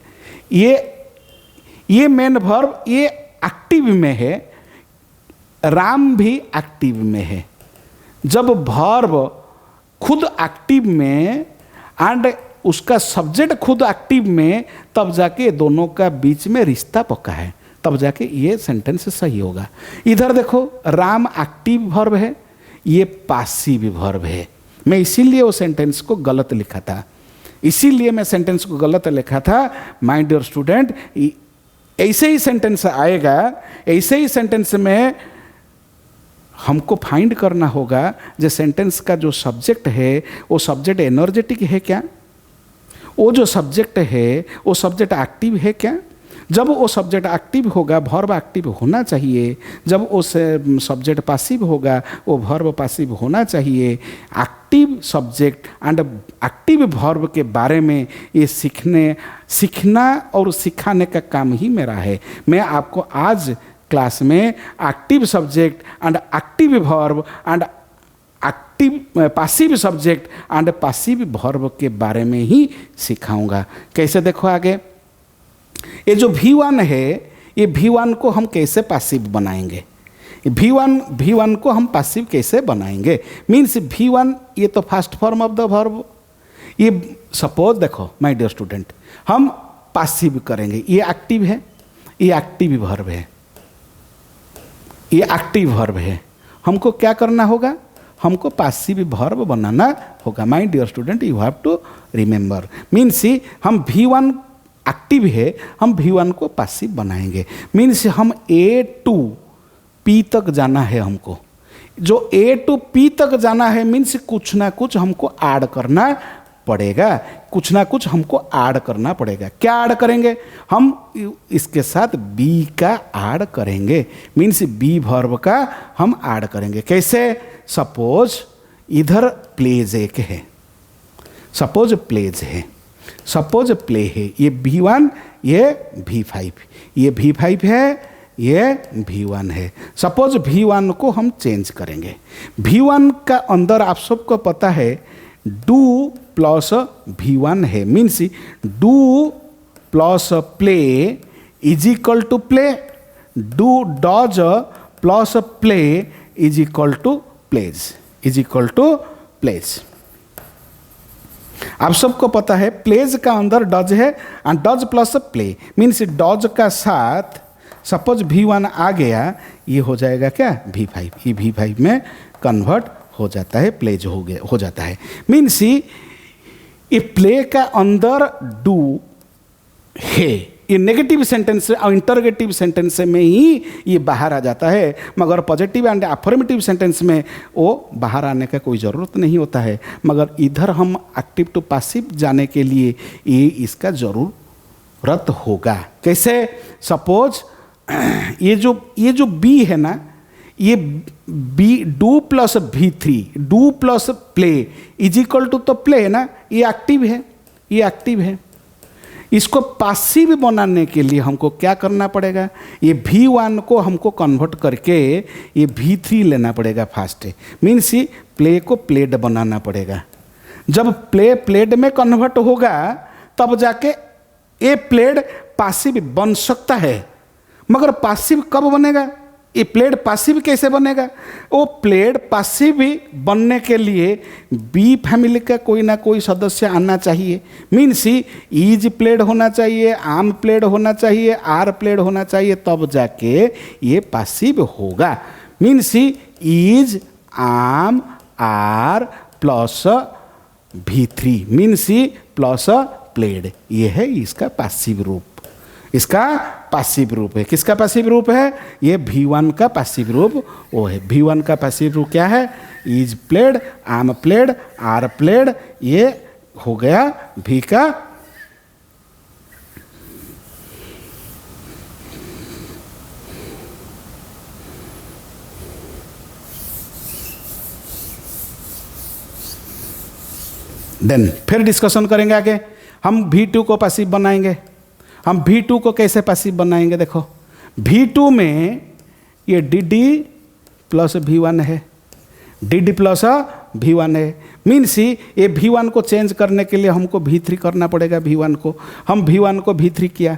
ये मेन वर्ब ये एक्टिव में है, राम भी एक्टिव में है। जब वर्ब खुद एक्टिव में एंड उसका सब्जेक्ट खुद एक्टिव में, तब जाके दोनों का बीच में रिश्ता पक्का है, तब जाके ये सेंटेंस सही होगा। इधर देखो राम एक्टिव वर्ब है, ये पैसिव वर्ब है। मैं इसीलिए वो सेंटेंस को गलत लिखा था, माय डियर स्टूडेंट। ऐसे ही सेंटेंस आएगा, ऐसे ही सेंटेंस में हमको फाइंड करना होगा जो सेंटेंस का जो सब्जेक्ट है वो सब्जेक्ट एनर्जेटिक है क्या, वो जो सब्जेक्ट है वो सब्जेक्ट एक्टिव है क्या। जब वो सब्जेक्ट एक्टिव होगा वर्ब एक्टिव होना चाहिए, जब वो सब्जेक्ट पैसिव होगा वो वर्ब पैसिव होना चाहिए। Active subject and active verb के बारे में ये सीखना और सिखाने का काम ही मेरा है। मैं आपको आज क्लास में active subject and active verb and active passive subject and passive verb के बारे में ही सिखाऊंगा। कैसे देखो आगे, ये जो V1 है, ये V1 को हम कैसे पासिव बनाएंगे, V1 को हम पासिव कैसे बनाएंगे, मीन्स V1 ये तो first form of the verb. ये सपोज देखो माय डियर स्टूडेंट, हम पासिव करेंगे, ये एक्टिव है, ये एक्टिव वर्ब है, ये एक्टिव वर्ब है। हमको क्या करना होगा, हमको पासिव वर्ब बनाना होगा। My dear student, you have to remember, means हम V1 एक्टिव है, हम V1 को पासिव बनाएंगे। मीन्स हम A to P तक जाना है हमको, जो A to P तक जाना है मीन्स कुछ ना कुछ हमको ऐड करना पड़ेगा, कुछ ना कुछ हमको ऐड करना पड़ेगा। क्या ऐड करेंगे, हम इसके साथ B का ऐड करेंगे, मीन्स B वर्ब का हम ऐड करेंगे। कैसे, सपोज इधर प्लेज एक है, सपोज प्लेज है, सपोज प्ले है, ये V1 ये V5, ये V5 है, ये V1 है। सपोज V1 को हम चेंज करेंगे। V1 का अंदर आप सबको पता है डू प्लस V1 है, means do plus play is equal to play, do does plus play is equal to plays, is equal to plays. आप सबको पता है प्लेज का अंदर डज है and does plus play, means does का साथ सपोज V1 आ गया, ये हो जाएगा क्या V5, ये V5 में कन्वर्ट हो जाता है, प्लेज हो जाता है। मीन्स ये प्ले का अंदर डू है, ये नेगेटिव सेंटेंस से और इंटरोगेटिव सेंटेंस में ही ये बाहर आ जाता है, मगर पॉजिटिव एंड अफर्मेटिव सेंटेंस में वो बाहर आने का कोई ज़रूरत नहीं होता है। मगर इधर हम एक्टिव टू पासिव जाने के लिए ये इसका ज़रूरत होगा। कैसे, सपोज ये जो बी है ना, ये be do plus V3, do plus play is equal to तो प्ले है ना, ये एक्टिव है, ये एक्टिव है। इसको पासिव बनाने के लिए हमको क्या करना पड़ेगा, ये V1 को हमको कन्वर्ट करके ये V3 लेना पड़ेगा फास्ट, मीन्स प्ले को प्लेड बनाना पड़ेगा। जब प्ले प्लेड में कन्वर्ट होगा तब जाके ये प्लेड पासिव बन सकता है। मगर पासिव कब बनेगा, ये प्लेड पासिव कैसे बनेगा, वो प्लेड पासिव बनने के लिए बी फैमिली का कोई ना कोई सदस्य आना चाहिए। मीन्स ईज प्लेड होना चाहिए, आम प्लेड होना चाहिए, आर प्लेड होना चाहिए, तब जाके ये पासिव होगा। Means is am are plus V3 means plus played, ये है इसका पासिव रूप, इसका पासिव रूप है। किसका पासिव रूप है, ये V1 का पासिव रूप वो है। V1 का पासिव रूप क्या है, is played, am played, are played, ये हो गया V का देन फिर डिस्कशन करेंगे आगे। हम V2 को पासिव बनाएंगे। हम V2 को कैसे पासिव बनाएंगे, देखो V2 में ये DD प्लस V1 है, DD प्लस V1 है। मीन्स ये V1 को चेंज करने के लिए हमको V3 करना पड़ेगा। V1 को हम V1 को V3 किया,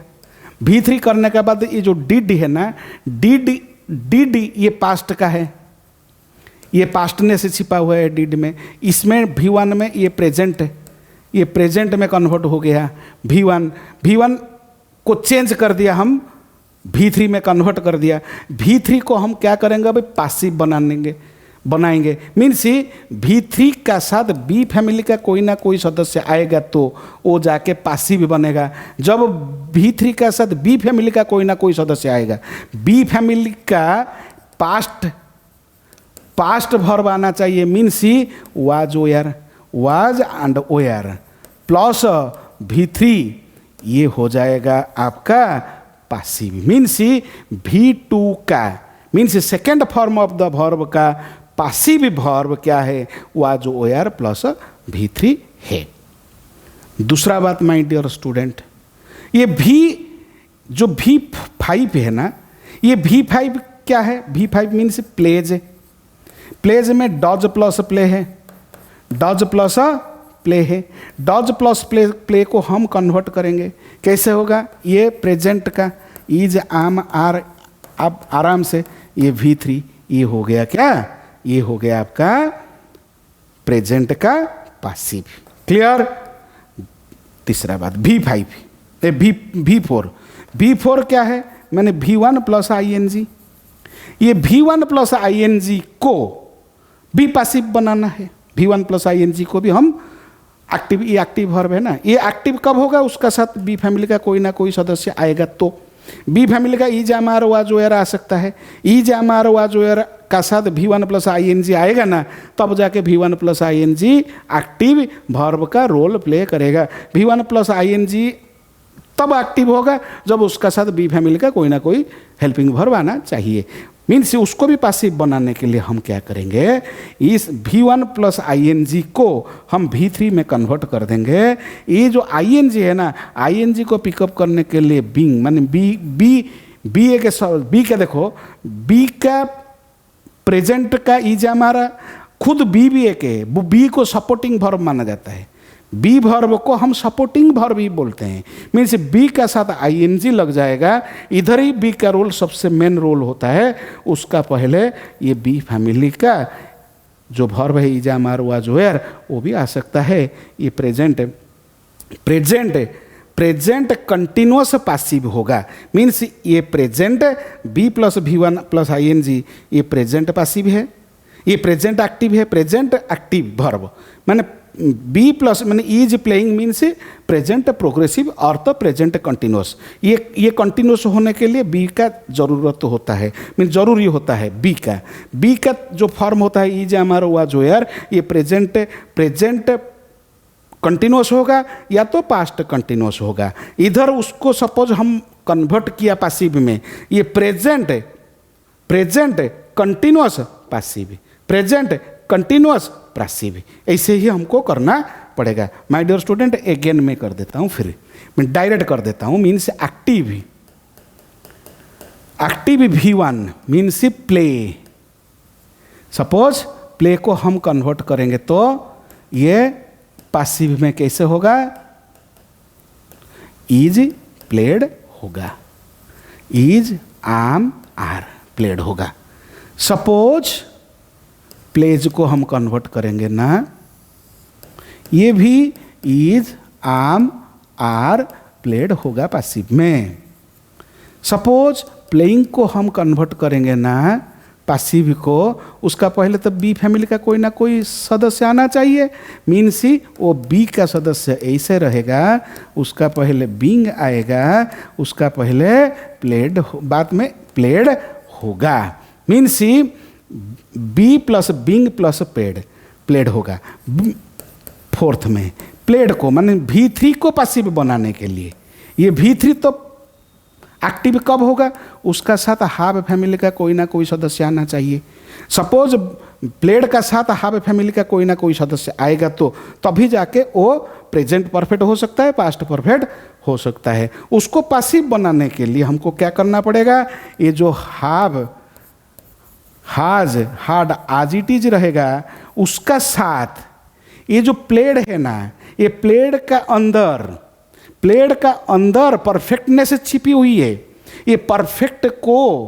V3 करने के बाद ये जो DD है ना, DD ये पास्ट का है, ये पास्टने से छिपा हुआ है डिड में। इसमें V1 में ये प्रेजेंट है, ये प्रेजेंट में कन्वर्ट हो गया। V1 को चेंज कर दिया, हम V3 में कन्वर्ट कर दिया। V3 को हम क्या करेंगे भाई, पासिव बनाएंगे। मीन्स V3 का साथ B फैमिली का कोई ना कोई सदस्य आएगा तो वो जाके पासिव बनेगा। जब V3 का साथ B फैमिली का कोई ना कोई सदस्य आएगा, B फैमिली का पास्ट वर्ब आना चाहिए। Means was were, was and were plus V3, ये हो जाएगा आपका पासिव। मीन्स V2 का means second form of the verb का पासिव वर्ब क्या है, वाज ओयर प्लस V3 है। दूसरा बात माय डियर स्टूडेंट, ये जो V5 है ना, ये V5 क्या है, V5 मीन्स प्लेज। प्लेज में डॉज प्लस प्ले है, डॉज प्लस प्ले है। डॉज प्लस प्ले को हम कन्वर्ट करेंगे, कैसे होगा? ये प्रेजेंट का इज आम आर, अब आराम से ये V3 ये हो गया क्या? ये हो गया आपका प्रेजेंट का पासिव। क्लियर? तीसरा बात V5 V4। V4 क्या है? मैंने V1 प्लस ING, ये V1 प्लस ING को भी पासिव बनाना है। V1 प्लस ING को भी हम एक्टिव, ये एक्टिव वर्ब है ना, ये एक्टिव कब होगा? उसका साथ बी फैमिली का कोई ना कोई सदस्य आएगा तो। बी फैमिली का is am are was were आ सकता है, is am are was were का साथ V1 प्लस ING आएगा ना, तब जाके V1 plus ING active verb का रोल प्ले करेगा। V1 प्लस ING तब एक्टिव होगा जब उसका साथ बी फैमिली का कोई ना कोई हेल्पिंग वर्ब आना चाहिए। मीन्स उसको भी पासिव बनाने के लिए हम क्या करेंगे? इस V1 प्लस ING को हम V3 में कन्वर्ट कर देंगे। ये जो ING है ना, ING को पिकअप करने के लिए बीइंग, माने बी का देखो, बी का प्रेजेंट का इज हमारा खुद बी एक है, वो बी को सपोर्टिंग वर्ब माना जाता है। बी वर्ब को हम सपोर्टिंग वर्ब ही बोलते हैं। मीन्स बी का साथ ING लग जाएगा, इधर ही बी का रोल सबसे मेन रोल होता है। उसका पहले ये बी फैमिली का जो वर्ब है is am are was were वो भी आ सकता है। ये प्रेजेंट कंटिन्यूअस पासिव होगा। मीन्स ये present be plus V1 plus ING ये प्रेजेंट पासिव है, ये प्रेजेंट एक्टिव है, प्रेजेंट एक्टिव वर्ब माने बी प्लस मैंने is playing means present progressive और तो प्रेजेंट कंटिन्यूस। ये कंटिन्यूस होने के लिए बी का जरूरत होता है, मीन जरूरी होता है बी का जो फॉर्म होता है is am are was were, ये प्रेजेंट कंटिन्यूस होगा या तो पास्ट कंटिन्यूस होगा। इधर उसको सपोज हम कन्वर्ट किया पासिव में, ये present continuous passive, present continuous passive, ऐसे ही हमको करना पड़ेगा। माय डियर स्टूडेंट, अगेन मैं कर देता हूँ, फिर मैं डायरेक्ट कर देता हूँ। Means active V1 means play. Suppose play को हम कन्वर्ट करेंगे तो ये पासिव में कैसे होगा? इज प्लेड होगा, इज आम आर प्लेड होगा। सपोज प्लेज को हम कन्वर्ट करेंगे ना, ये भी इज आम आर प्लेड होगा पासिव में। सपोज प्लेइंग को हम कन्वर्ट करेंगे ना पासिव को, उसका पहले तो बी फैमिली का कोई ना कोई सदस्य आना चाहिए। मीन्स ही वो बी का सदस्य ऐसे रहेगा, उसका पहले बीइंग आएगा, उसका पहले प्लेड बाद में प्लेड होगा। मीन्स ही be plus being plus played होगा। फोर्थ में प्लेड को माने V3 को पासिव बनाने के लिए, ये V3 तो एक्टिव कब होगा? उसका साथ हाफ फैमिली का कोई ना कोई सदस्य आना चाहिए। सपोज प्लेड का साथ हाफ फैमिली का कोई ना कोई सदस्य आएगा तो तभी जाके वो प्रेजेंट परफेक्ट हो सकता है, पास्ट परफेक्ट हो सकता है। उसको पासिव बनाने के लिए हमको क्या करना पड़ेगा? ये जो हाज हार्ड आज इट इज रहेगा, उसका साथ ये जो प्लेड है ना, ये प्लेड का अंदर परफेक्टनेस छिपी हुई है। ये परफेक्ट को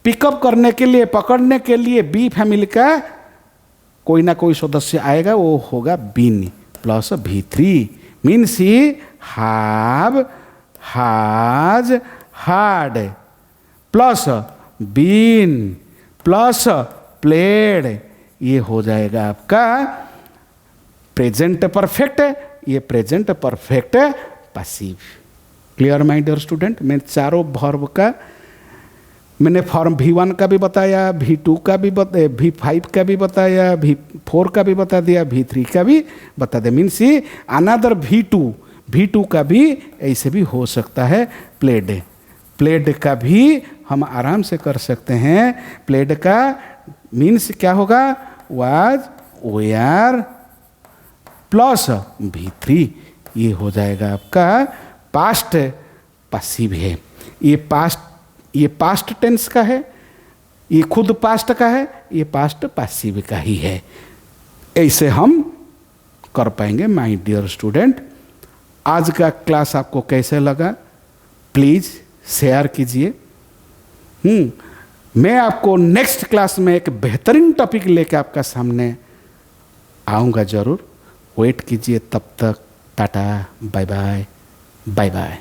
पिकअप करने के लिए, पकड़ने के लिए बी फैमिली का कोई ना कोई सदस्य आएगा, वो होगा बीन प्लस V3। मीन्स ही have, has, had plus been plus played, ये हो जाएगा आपका प्रेजेंट परफेक्ट, ये present perfect passive. Clear my dear student? मैं चारों वर्ब का मैंने फॉर्म V1 का भी बताया, V2 का भी बताया, V5 का भी बताया, V4 का भी बता दिया, V3 का भी बता दिया। मीन्स ये अनदर V2 का भी ऐसे भी हो सकता है। प्लेड का भी हम आराम से कर सकते हैं। प्लेड का मीन्स क्या होगा? वाज, वेयर प्लस V3, ये हो जाएगा आपका पास्ट पासिव है। ये पास्ट टेंस का है, ये खुद पास्ट का है, ये पास्ट पासिव का ही है। ऐसे हम कर पाएंगे। माय डियर स्टूडेंट, आज का क्लास आपको कैसे लगा प्लीज़ शेयर कीजिए। मैं आपको नेक्स्ट क्लास में एक बेहतरीन टॉपिक लेकर आपका सामने आऊँगा ज़रूर। वेट कीजिए, तब तक tata, bye bye, bye bye.